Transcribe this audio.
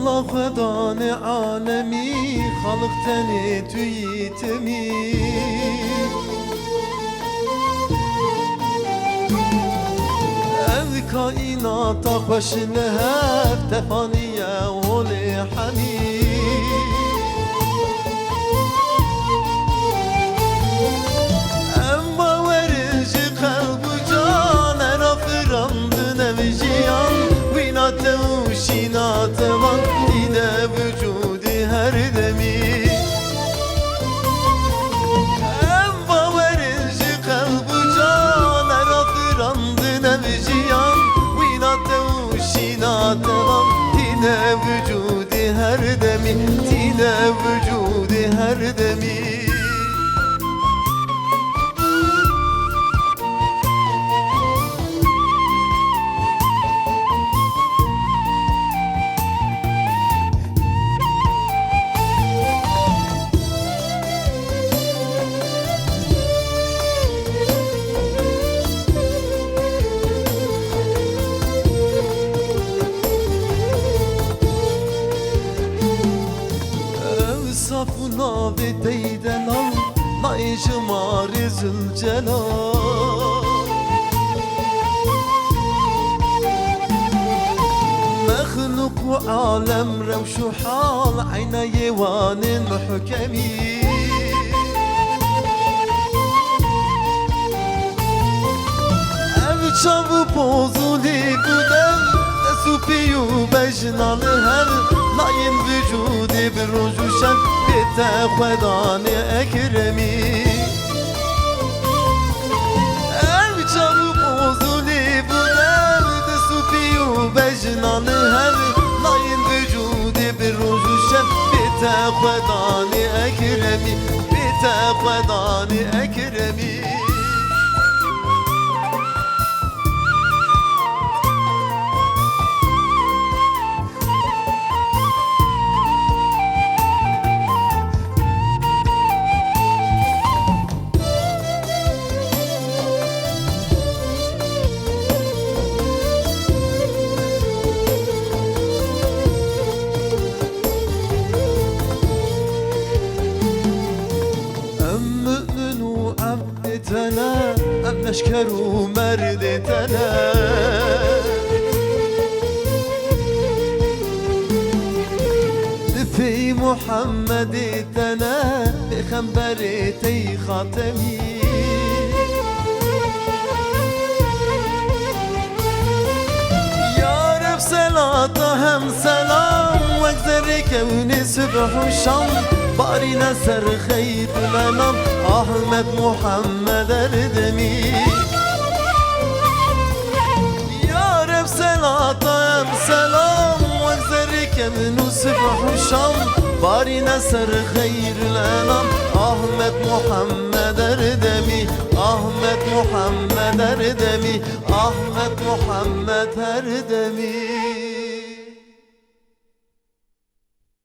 والله خدان عالمي خلقتني تويتمي ev kainata hoş lehef tefaniye oli hani em baverici kalbu can erafirandın evciyan vinate uşinate van dine vücudi her demi em baverici kalbu can erafirandın evciyan vinate uşinate van dine vücudi her demi dine vücudi her demi Safuna ve deyden al Nayıcı marizül celal Mehluku alem revşu hal Ayna yevanin muhkemi Ev çavu pozuli budem Nesupiyu bejnalı her Nayin vücudi bir rucu şen Bitte khedani ekremi Ev çavu bozuli bu nevde Supiyu bejnalı her Nayin vücudi bir rucu şen Bitte khedani ekremi Bitte khedani ekremi تنا ام نشكر مرد تنا في محمد تنا بخنبرتي خاتمي يا رب صلاة هم سلام واكثر كوني سبح الشام باري نسر خير الانام Ahmet Muhammed Erdemi Ya Rab selata em selam Vekzerike min usbah şam Bari neser hayril enam Ahmet Muhammed Erdemi Ahmet Muhammed Erdemi Ahmet Muhammed Erdemi